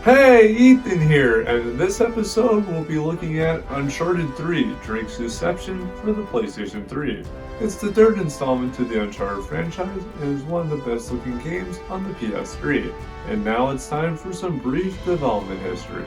Hey, Ethan here, and in this episode we'll be looking at Uncharted 3, Drake's Deception for the PlayStation 3. It's the third installment to the Uncharted franchise and is one of the best looking games on the PS3. And now it's time for some brief development history.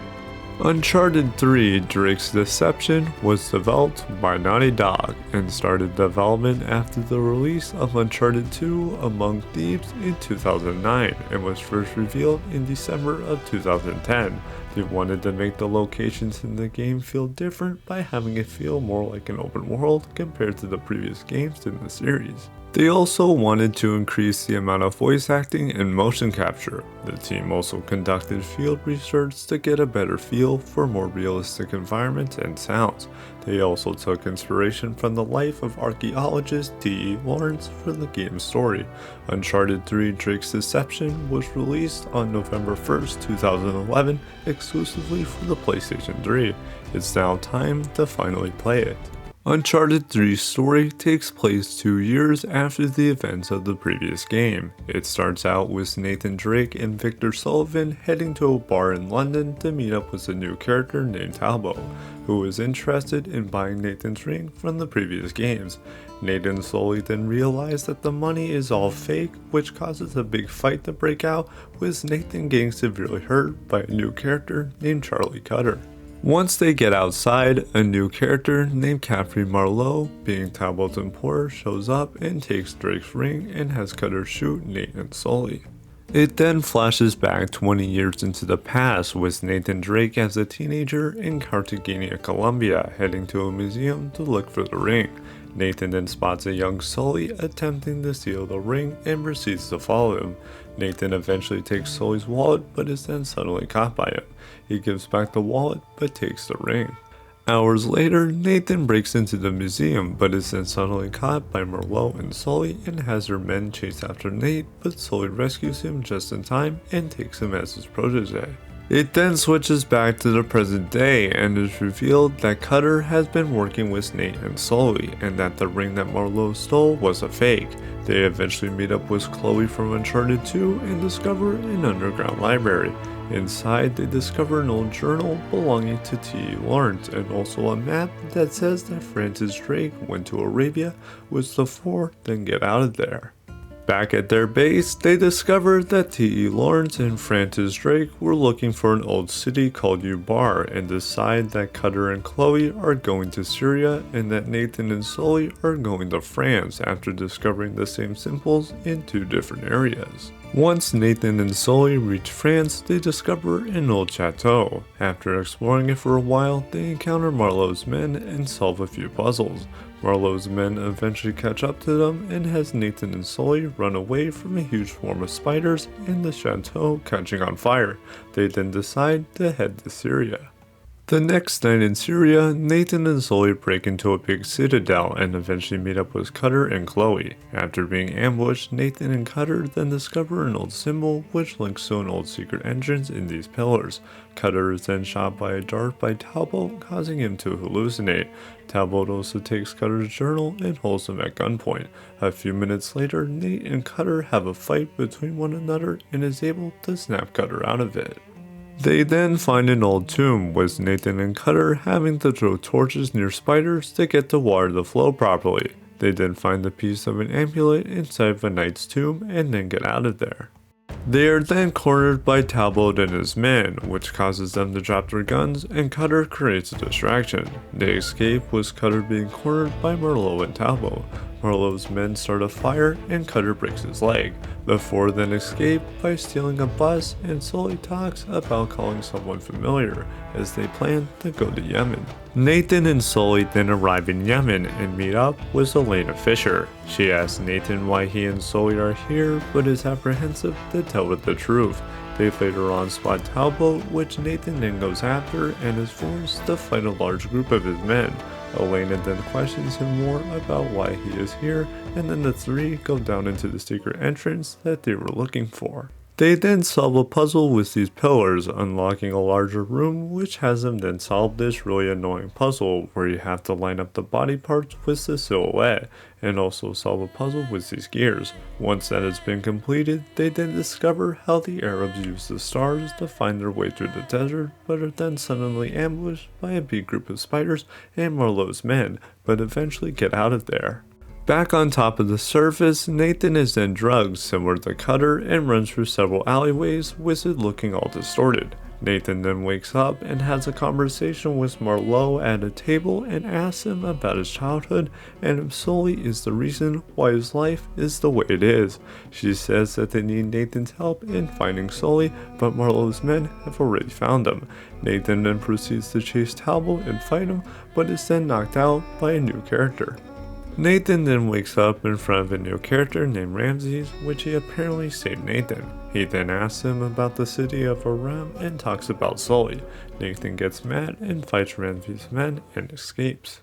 Uncharted 3 Drake's Deception was developed by Naughty Dog and started development after the release of Uncharted 2 Among Thieves in 2009 and was first revealed in December of 2010. They wanted to make the locations in the game feel different by having it feel more like an open world compared to the previous games in the series. They also wanted to increase the amount of voice acting and motion capture. The team also conducted field research to get a better feel for more realistic environments and sounds. They also took inspiration from the life of archaeologist T.E. Lawrence for the game's story. Uncharted 3 Drake's Deception was released on November 1st, 2011, exclusively for the PlayStation 3. It's now time to finally play it. Uncharted 3's story takes place 2 years after the events of the previous game. It starts out with Nathan Drake and Victor Sullivan heading to a bar in London to meet up with a new character named Talbot, who is interested in buying Nathan's ring from the previous games. Nathan slowly then realizes that the money is all fake, which causes a big fight to break out, with Nathan getting severely hurt by a new character named Charlie Cutter. Once they get outside, a new character named Catherine Marlowe, being Talbot's employer, shows up and takes Drake's ring and has Cutter shoot Nate and Sully. It then flashes back 20 years into the past with Nathan Drake as a teenager in Cartagena, Colombia, heading to a museum to look for the ring. Nathan then spots a young Sully attempting to steal the ring and proceeds to follow him. Nathan eventually takes Sully's wallet but is then suddenly caught by him. He gives back the wallet but takes the ring. Hours later, Nathan breaks into the museum but is then suddenly caught by Marlowe and Sully and has her men chase after Nate, but Sully rescues him just in time and takes him as his protege. It then switches back to the present day and is revealed that Cutter has been working with Nate and Sully and that the ring that Marlowe stole was a fake. They eventually meet up with Chloe from Uncharted 2 and discover an underground library. Inside, they discover an old journal belonging to T.E. Lawrence and also a map that says that Francis Drake went to Arabia with the four, then get out of there. Back at their base, they discover that T.E. Lawrence and Francis Drake were looking for an old city called Ubar and decide that Cutter and Chloe are going to Syria and that Nathan and Sully are going to France after discovering the same symbols in 2 different areas. Once Nathan and Sully reach France, they discover an old chateau. After exploring it for a while, they encounter Marlowe's men and solve a few puzzles. Marlowe's men eventually catch up to them and has Nathan and Sully run away from a huge swarm of spiders and the chateau catching on fire. They then decide to head to Syria. The next night in Syria, Nathan and Sully break into a big citadel and eventually meet up with Cutter and Chloe. After being ambushed, Nathan and Cutter then discover an old symbol which links to an old secret entrance in these pillars. Cutter is then shot by a dart by Talbot, causing him to hallucinate. Talbot also takes Cutter's journal and holds him at gunpoint. A few minutes later, Nate and Cutter have a fight between one another and is able to snap Cutter out of it. They then find an old tomb with Nathan and Cutter having to throw torches near spiders to get the water to flow properly. They then find a piece of an amulet inside of a knight's tomb and then get out of there. They are then cornered by Talbot and his men, which causes them to drop their guns and Cutter creates a distraction. They escape with Cutter being cornered by Marlowe and Talbot. Marlowe's men start a fire and Cutter breaks his leg. The four then escape by stealing a bus and Sully talks about calling someone familiar as they plan to go to Yemen. Nathan and Sully then arrive in Yemen and meet up with Elena Fisher. She asks Nathan why he and Sully are here but is apprehensive to tell her the truth. They later on spot Talbot, which Nathan then goes after and is forced to fight a large group of his men. Elena then questions him more about why he is here, and then the three go down into the secret entrance that they were looking for. They then solve a puzzle with these pillars, unlocking a larger room, which has them then solve this really annoying puzzle where you have to line up the body parts with the silhouette, and also solve a puzzle with these gears. Once that has been completed, they then discover how the Arabs use the stars to find their way through the desert, but are then suddenly ambushed by a big group of spiders and Marlowe's men, but eventually get out of there. Back on top of the surface, Nathan is then drugged similar to Cutter and runs through several alleyways with it looking all distorted. Nathan then wakes up and has a conversation with Marlowe at a table and asks him about his childhood and if Sully is the reason why his life is the way it is. She says that they need Nathan's help in finding Sully, but Marlowe's men have already found him. Nathan then proceeds to chase Talbot and fight him, but is then knocked out by a new character. Nathan then wakes up in front of a new character named Ramses, which he apparently saved Nathan. He then asks him about the city of Aram and talks about Sully. Nathan gets mad and fights Ramses' men and escapes.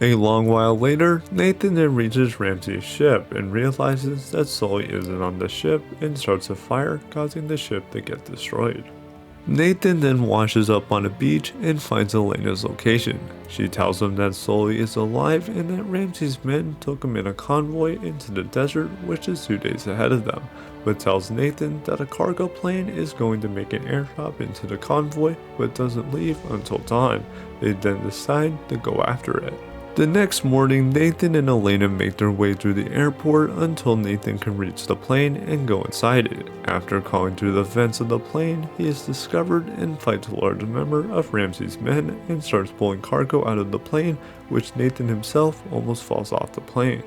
A long while later, Nathan then reaches Ramses' ship and realizes that Sully isn't on the ship and starts a fire, causing the ship to get destroyed. Nathan then washes up on a beach and finds Elena's location. She tells him that Sully is alive and that Ramses' men took him in a convoy into the desert, which is 2 days ahead of them, but tells Nathan that a cargo plane is going to make an airdrop into the convoy but doesn't leave until dawn. They then decide to go after it. The next morning, Nathan and Elena make their way through the airport until Nathan can reach the plane and go inside it. After calling through the vents of the plane, he is discovered and fights a large member of Ramses' men and starts pulling cargo out of the plane, which Nathan himself almost falls off the plane.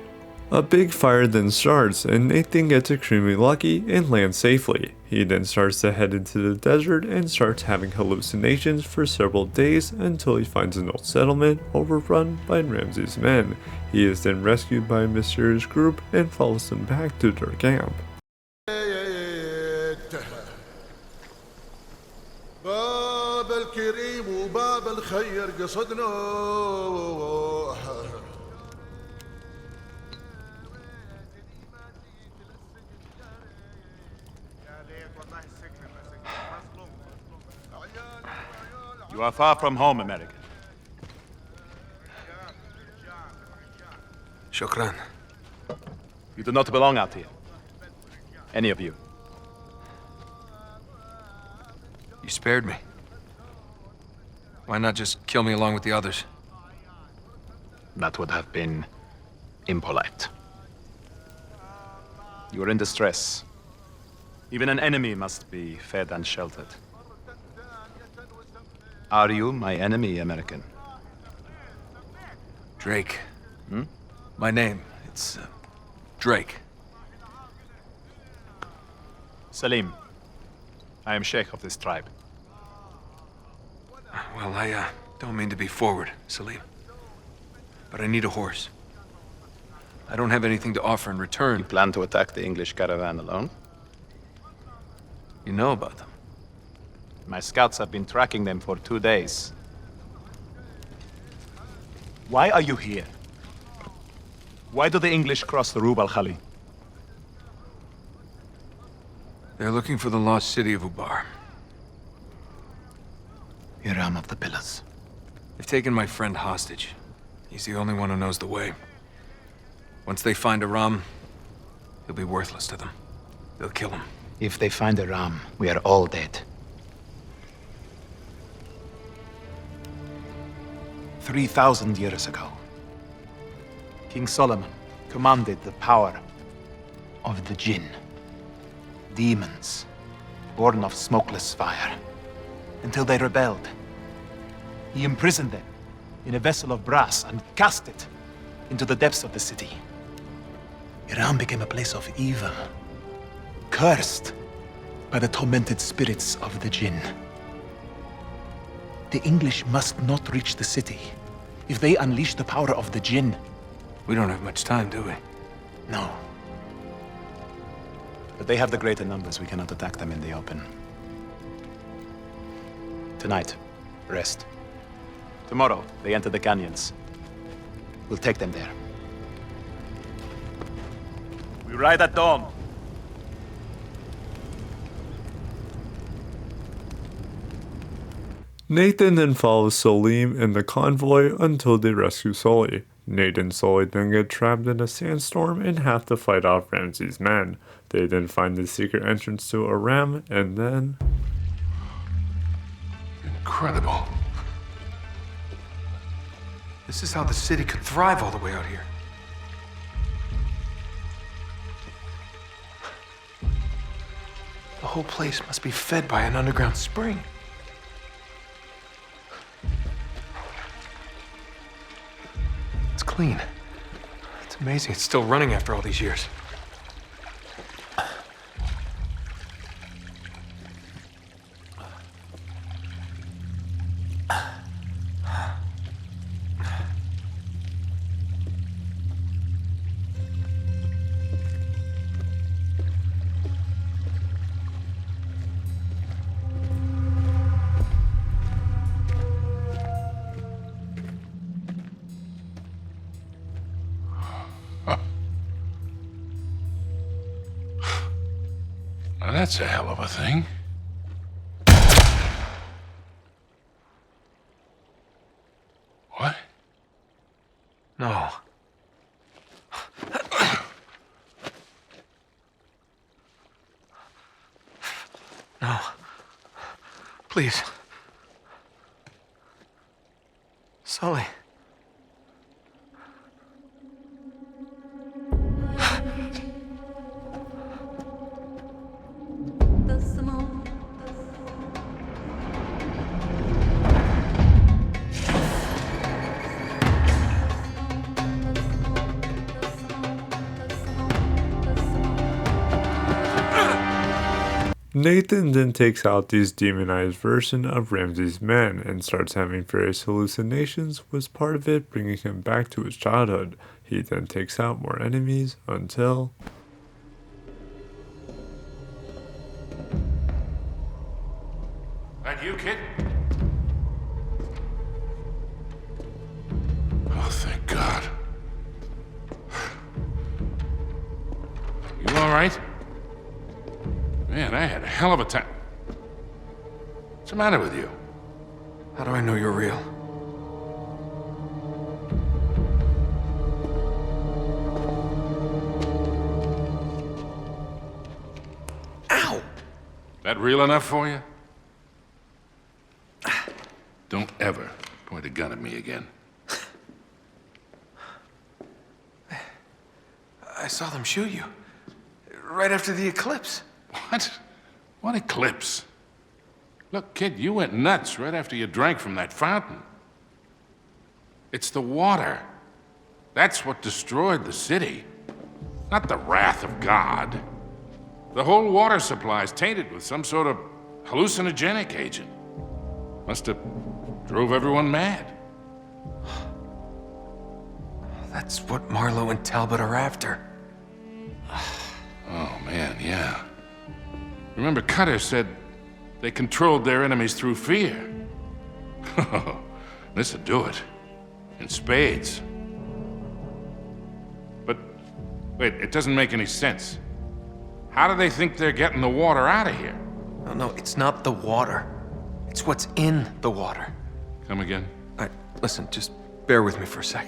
A big fire then starts, and Nathan gets extremely lucky and lands safely. He then starts to head into the desert and starts having hallucinations for several days until he finds an old settlement overrun by Ramses' men. He is then rescued by a mysterious group and follows them back to their camp. You are far from home, American. Shukran. You do not belong out here. Any of you. You spared me. Why not just kill me along with the others? That would have been impolite. You are in distress. Even an enemy must be fed and sheltered. Are you my enemy, American? Drake. My name, it's Drake. Salim. I am Sheikh of this tribe. Well, I don't mean to be forward, Salim. But I need a horse. I don't have anything to offer in return. You plan to attack the English caravan alone? You know about them. My scouts have been tracking them for 2 days. Why are you here? Why do the English cross the Rub al-Khali? They're looking for the lost city of Ubar. Hiram of the Pillars. They've taken my friend hostage. He's the only one who knows the way. Once they find Aram, he'll be worthless to them. They'll kill him. If they find Aram, we are all dead. 3,000 years ago, King Solomon commanded the power Of the Jinn. Demons, born of smokeless fire. until they rebelled. He imprisoned them in a vessel of brass and cast it into the depths of the city. Iran became a place of evil, cursed by the tormented spirits of the Jinn. The English must not reach the city. If they unleash the power of the Jinn... We don't have much time, do we? No. But they have the greater numbers. We cannot attack them in the open. Tonight, rest. Tomorrow, they enter the canyons. We'll take them there. We ride at dawn. Nathan then follows Salim and the convoy until they rescue Sully. Nate and Sully then get trapped in a sandstorm and have to fight off Ramsey's men. They then find the secret entrance to Aram and then... Incredible. This is how the city could thrive all the way out here. The whole place must be fed by an underground spring. It's clean. It's amazing it's still running after all these years. Now that's a hell of a thing. What? No. No. Please. Sully. Nathan then takes out this demonized version of Ramsey's men and starts having various hallucinations, with part of it bringing him back to his childhood. He then takes out more enemies until... That you, kid? Oh, thank God. You all right? Man, I had a hell of a time. What's the matter with you? How do I know you're real? Ow! That real enough for you? Don't ever point a gun at me again. I saw them shoot you. Right after the eclipse. What? What eclipse? Look, kid, you went nuts right after you drank from that fountain. It's the water. That's what destroyed the city. Not the wrath of God. The whole water supply is tainted with some sort of hallucinogenic agent. Must have drove everyone mad. That's what Marlowe and Talbot are after. Oh, man, yeah. Remember, Cutter said they controlled their enemies through fear. This'll do it. In spades. But, wait, it doesn't make any sense. How do they think they're getting the water out of here? No, it's not the water. It's what's in the water. Come again? Listen, just bear with me for a sec.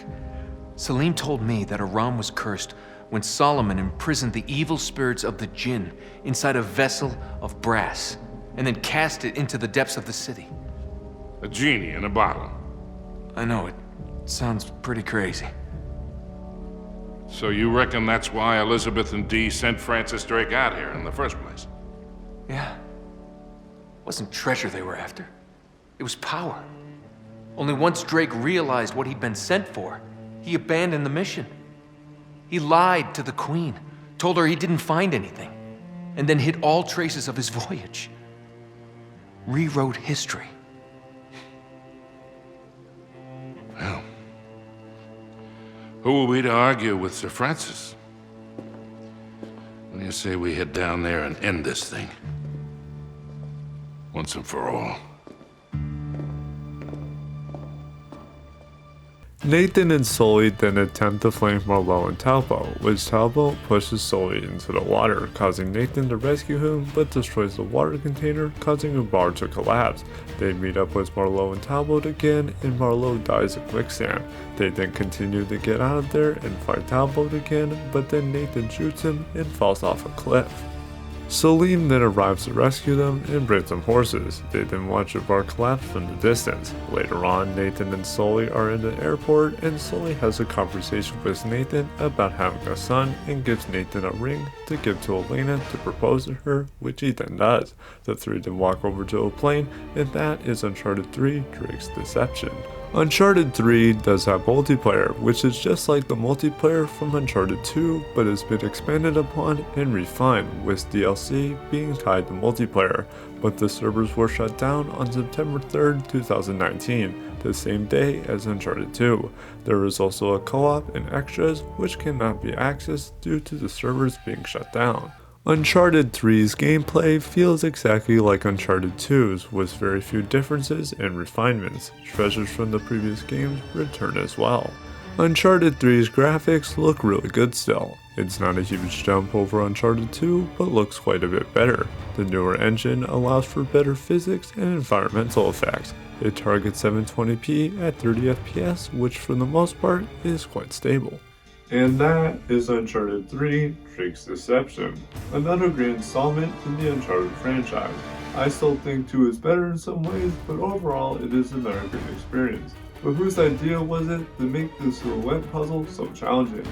Salim told me that Aram was cursed when Solomon imprisoned the evil spirits of the Jinn inside a vessel of brass, and then cast it into the depths of the city. A genie in a bottle. I know, it sounds pretty crazy. So you reckon that's why Elizabeth and Dee sent Francis Drake out here in the first place? Yeah. It wasn't treasure they were after. It was power. Only once Drake realized what he'd been sent for, he abandoned the mission. He lied to the Queen, told her he didn't find anything, and then hid all traces of his voyage. Rewrote history. Well, who are we to argue with Sir Francis? What do you say we head down there and end this thing? Once and for all. Nathan and Sully then attempt to flank Marlowe and Talbot, which Talbot pushes Sully into the water, causing Nathan to rescue him, but destroys the water container, causing a bar to collapse. They meet up with Marlowe and Talbot again, and Marlowe dies in quicksand. They then continue to get out of there and fight Talbot again, but then Nathan shoots him and falls off a cliff. Salim then arrives to rescue them and brings them horses. They then watch a bar collapse from the distance. Later on, Nathan and Sully are in the airport, and Sully has a conversation with Nathan about having a son and gives Nathan a ring to give to Elena to propose to her, which he then does. The three then walk over to a plane, and that is Uncharted 3: Drake's Deception. Uncharted 3 does have multiplayer, which is just like the multiplayer from Uncharted 2, but has been expanded upon and refined, with DLC being tied to multiplayer, but the servers were shut down on September 3rd, 2019, the same day as Uncharted 2. There is also a co-op and extras, which cannot be accessed due to the servers being shut down. Uncharted 3's gameplay feels exactly like Uncharted 2's, with very few differences and refinements. Treasures from the previous games return as well. Uncharted 3's graphics look really good still. It's not a huge jump over Uncharted 2, but looks quite a bit better. The newer engine allows for better physics and environmental effects. It targets 720p at 30 FPS, which for the most part is quite stable. And that is Uncharted 3: Drake's Deception, another great installment in the Uncharted franchise. I still think 2 is better in some ways, but overall it is another great experience. But whose idea was it to make the silhouette puzzle so challenging?